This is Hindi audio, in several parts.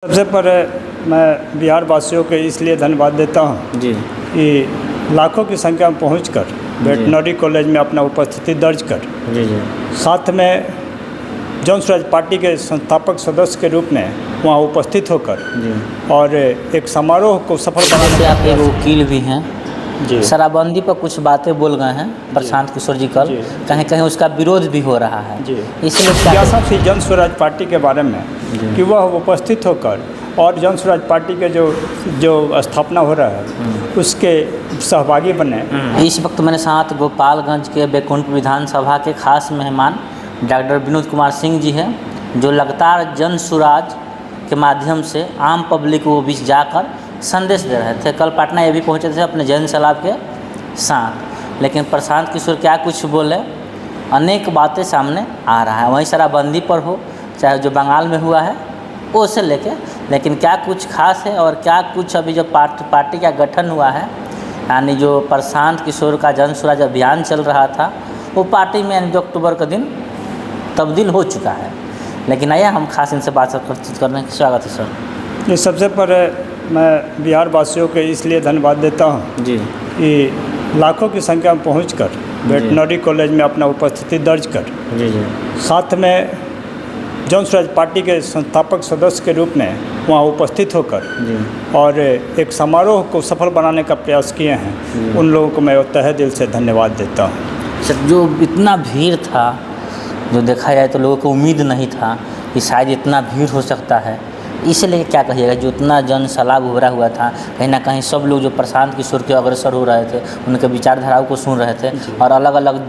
सबसे पहले मैं बिहार वासियों को इसलिए धन्यवाद देता हूँ जी कि लाखों की संख्या में पहुंचकर वेटनरी कॉलेज में अपना उपस्थिति दर्ज कर जी जी साथ में जन स्वराज पार्टी के संस्थापक सदस्य के रूप में वहाँ उपस्थित होकर जी और एक समारोह को सफल बनाने जैसे का आप एक वकील भी हैं, जी शराबबंदी पर कुछ बातें बोल गए हैं प्रशांत किशोर जी कल, जी। कहीं कहीं उसका विरोध भी हो रहा है। जी इसलिए जिज्ञासा थी जन स्वराज पार्टी के बारे में जी। कि वह उपस्थित होकर और जन स्वराज पार्टी के जो स्थापना हो रहा है उसके सहभागी बने। इस वक्त मेरे साथ गोपालगंज के बैकुंठ विधानसभा के खास मेहमान डॉक्टर विनोद कुमार सिंह जी हैं, जो लगातार जन स्वराज के माध्यम से आम पब्लिक को बीच जाकर संदेश दे रहे थे। कल पटना ये भी पहुँचे थे अपने जैन सलाब के साथ, लेकिन प्रशांत किशोर क्या कुछ बोले, अनेक बातें सामने आ रहा है। वहीं शराबबंदी पर हो चाहे जो बंगाल में हुआ है वो से लेके, लेकिन क्या कुछ खास है और क्या कुछ अभी जो पार्टी का गठन हुआ है, यानी जो प्रशांत किशोर का जन स्वराज अभियान चल रहा था वो पार्टी में यानी 2 अक्टूबर का दिन तब्दील हो चुका है। लेकिन आइए हम खास इनसे बातचीत करने की स्वागत है सर। सबसे पहले मैं बिहार वासियों को इसलिए धन्यवाद देता हूँ जी कि लाखों की संख्या में पहुंचकर वेटनरी कॉलेज में अपना उपस्थिति दर्ज कर जी जी साथ में जन स्वराज पार्टी के संस्थापक सदस्य के रूप में वहाँ उपस्थित होकर जी और एक समारोह को सफल बनाने का प्रयास किए हैं, उन लोगों को मैं तहे दिल से धन्यवाद देता हूँ। सर, जो इतना भीड़ था, जो देखा जाए तो लोगों को उम्मीद नहीं था कि शायद इतना भीड़ हो सकता है, इसलिए क्या कहिएगा, जो इतना जन सलाब उभरा हुआ था, कहीं ना कहीं सब लोग जो प्रशांत किशोर के अग्रसर हो रहे थे उनके विचारधाराओं को सुन रहे थे और अलग अलग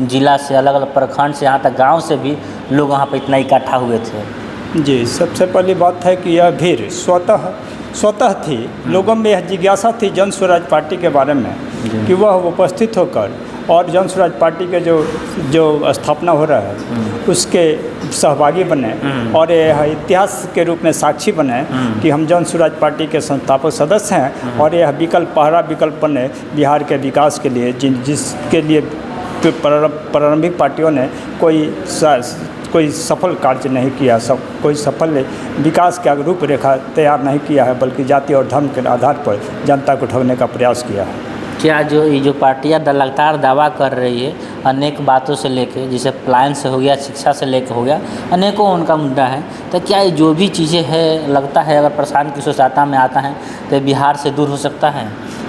जिला से, अलग अलग प्रखंड से, यहाँ तक गांव से भी लोग वहाँ पर इतना इकट्ठा हुए थे। जी, सबसे पहली बात है कि यह भीड़ स्वतः थी। लोगों में यह जिज्ञासा थी जन स्वराज पार्टी के बारे में कि वह उपस्थित होकर और जन स्वराज पार्टी के जो स्थापना हो रहा है उसके सहभागी बने और यह इतिहास के रूप में साक्षी बने कि हम जन स्वराज पार्टी के संस्थापक सदस्य हैं और यह पहला विकल्प बने बिहार के विकास के लिए, जिसके लिए प्रारंभिक पार्टियों ने कोई सफल कार्य नहीं किया, कोई सफल विकास का रूपरेखा तैयार नहीं किया है, बल्कि जाति और धर्म के आधार पर जनता को ठगने का प्रयास किया है। क्या जो पार्टियाँ लगातार दावा कर रही है अनेक बातों से लेके, जैसे प्लान से हो गया, शिक्षा से लेके हो गया, अनेकों उनका मुद्दा है, तो क्या ये जो भी चीज़ें हैं लगता है अगर प्रशांत किशोर सत्ता में आता है तो बिहार से दूर हो सकता है?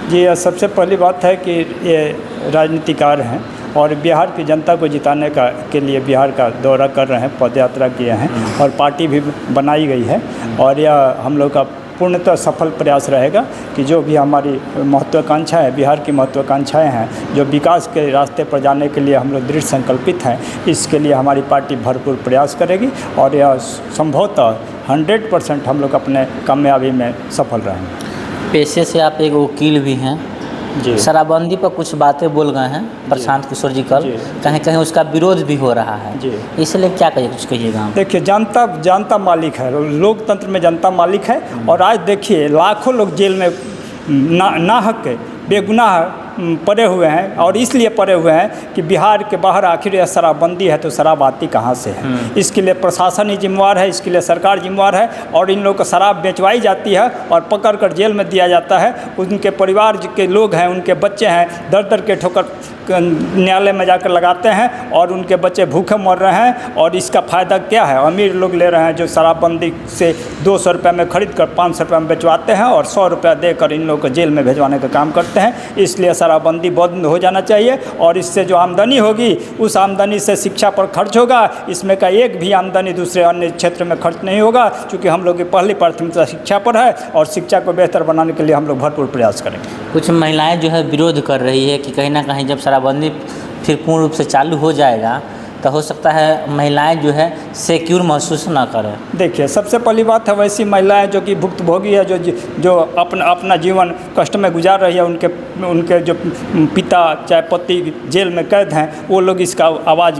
जी, सबसे पहली बात है कि ये राजनीतिकार हैं और बिहार की जनता को जिताने के लिए बिहार का दौरा कर रहे हैं, पदयात्रा किए हैं और पार्टी भी बनाई गई है और यह हम लोग का पूर्णतः सफल प्रयास रहेगा कि जो भी हमारी महत्वाकांक्षा है, बिहार की महत्वाकांक्षाएं हैं, जो विकास के रास्ते पर जाने के लिए हम लोग दृढ़ संकल्पित हैं, इसके लिए हमारी पार्टी भरपूर प्रयास करेगी और यह संभवतः 100% हम लोग अपने कामयाबी में सफल रहेंगे। पेशे से आप एक वकील भी हैं जी। शराबबंदी पर कुछ बातें बोल गए हैं प्रशांत किशोर जी कल, कहीं कहीं उसका विरोध भी हो रहा है जी। इसलिए क्या कुछ कहिएगा? देखिए, जनता मालिक है, लोकतंत्र में जनता मालिक है और आज देखिए लाखों लोग जेल में नाहक बेगुनाह पड़े हुए हैं और इसलिए पड़े हुए हैं कि बिहार के बाहर आखिर यह शराबबंदी है तो शराब आती कहाँ से है। इसके लिए प्रशासन ही जिम्मेवार है, इसके लिए सरकार जिम्मेवार है और इन लोगों को शराब बेचवाई जाती है और पकड़ कर जेल में दिया जाता है। उनके परिवार के लोग हैं, उनके बच्चे हैं, दर के ठोकर न्यायालय में जाकर लगाते हैं और उनके बच्चे भूखे मर रहे हैं और इसका फ़ायदा क्या है? अमीर लोग ले रहे हैं जो शराबबंदी से 200 रुपये में खरीद कर 500 रुपये में बेचवाते हैं और 100 रुपया देकर इन लोगों को जेल में भेजवाने का काम करते हैं। इसलिए शराबबंदी बंद हो जाना चाहिए और इससे जो आमदनी होगी उस आमदनी से शिक्षा पर खर्च होगा। इसमें का एक भी आमदनी दूसरे अन्य क्षेत्र में खर्च नहीं होगा, क्योंकि हम लोग की पहली प्राथमिकता शिक्षा पर है और शिक्षा को बेहतर बनाने के लिए हम लोग भरपूर प्रयास करेंगे। कुछ महिलाएं जो है विरोध कर रही है कि कहीं ना कहीं जब शराबबंदी फिर पूर्ण रूप से चालू हो जाएगा तो हो सकता है महिलाएं जो है सिक्योर महसूस ना करें। देखिए, सबसे पहली बात है वैसी महिलाएं जो कि भुक्तभोगी है, जो अपना जीवन कष्ट में गुजार रही है, उनके जो पिता चाहे पति जेल में कैद हैं, वो लोग इसका आवाज़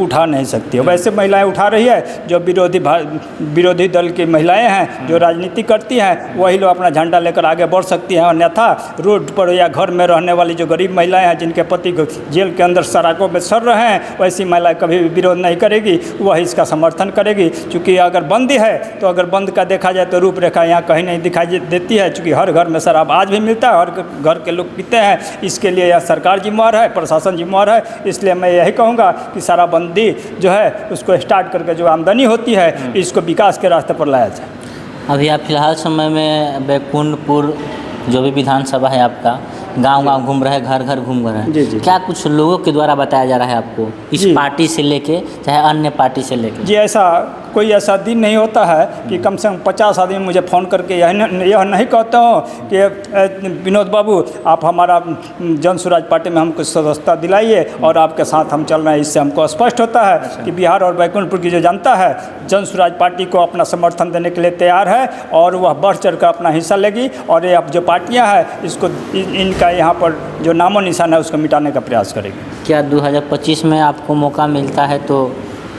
उठा नहीं सकती है। वैसे महिलाएं उठा रही है जो विरोधी दल की महिलाएं हैं, जो राजनीति करती हैं, वही लोग अपना झंडा लेकर आगे बढ़ सकती हैं। अन्यथा रोड पर या घर में रहने वाली जो गरीब महिलाएं हैं, जिनके पति जेल के अंदर सराकों में सड़ रहे हैं, वैसी महिला समुदाय कभी भी विरोध नहीं करेगी, वह इसका समर्थन करेगी। चूँकि अगर बंद है तो अगर बंद का देखा जाए तो रूपरेखा यहाँ कहीं नहीं दिखाई देती है, चूँकि हर घर में शराब आज भी मिलता है, हर घर के लोग पीते हैं। इसके लिए यह सरकार जिम्मेवार है, प्रशासन जिम्मेवार है। इसलिए मैं यही कहूँगा कि शराबबंदी जो है उसको स्टार्ट करके जो आमदनी होती है इसको विकास के रास्ते पर लाया जाए। अभी आप फिलहाल समय में बैकुंठपुर जो भी विधानसभा है आपका, गांव-गांव घूम रहे हैं, घर घर घूम रहे हैं। जी। क्या कुछ लोगों के द्वारा बताया जा रहा है आपको, इस पार्टी से लेके चाहे अन्य पार्टी से लेके? जी, कोई ऐसा दिन नहीं होता है कि कम से कम 50 आदमी मुझे फ़ोन करके यह नहीं कहते हो कि विनोद बाबू आप हमारा जन स्वराज पार्टी में हमको सदस्यता दिलाइए और आपके साथ हम चल रहे हैं। इससे हमको स्पष्ट होता है कि बिहार और बैकुंठपुर की जो जनता है जन स्वराज पार्टी को अपना समर्थन देने के लिए तैयार है और वह बढ़ चढ़ कर अपना हिस्सा लेगी। और ये अब जो पार्टियाँ हैं इसको इनका यहाँ पर जो नामो निशान है उसको मिटाने का प्रयास करेगी। क्या 2025 में आपको मौका मिलता है तो?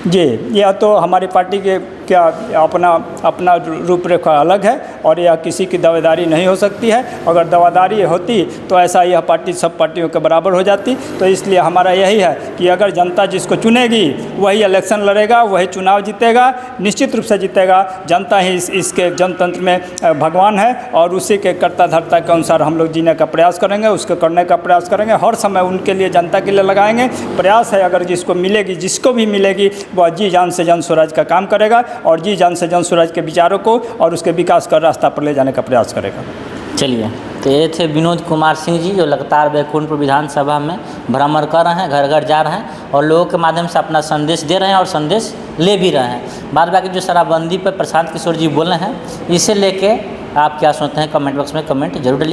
जी, यह तो हमारी पार्टी के क्या अपना रूपरेखा अलग है और यह किसी की दावेदारी नहीं हो सकती है। अगर दावेदारी होती तो ऐसा यह पार्टी सब पार्टियों के बराबर हो जाती। तो इसलिए हमारा यही है कि अगर जनता जिसको चुनेगी वही इलेक्शन लड़ेगा, वही चुनाव जीतेगा, निश्चित रूप से जीतेगा। जनता ही इसके जनतंत्र में भगवान है और उसी के कर्ता धर्ता के अनुसार हम लोग जीने का प्रयास करेंगे, उसको करने का प्रयास करेंगे। हर समय उनके लिए जनता के लिए लगाएंगे प्रयास है। अगर जिसको भी मिलेगी वह जी जान से जन स्वराज का काम करेगा और जी जान से जन स्वराज के विचारों को और उसके विकास का रास्ता पर ले जाने का प्रयास करेगा। चलिए, तो ये थे विनोद कुमार सिंह जी जो लगातार बैकुंठपुर विधानसभा में भ्रमण कर रहे हैं, घर घर जा रहे हैं और लोगों के माध्यम से अपना संदेश दे रहे हैं और संदेश ले भी रहे हैं। बाद बाकी जो शराबबंदी पर प्रशांत किशोर जी बोल रहे हैं इसे लेके आप क्या सोचते हैं कमेंट बॉक्स में कमेंट जरूर डालिए।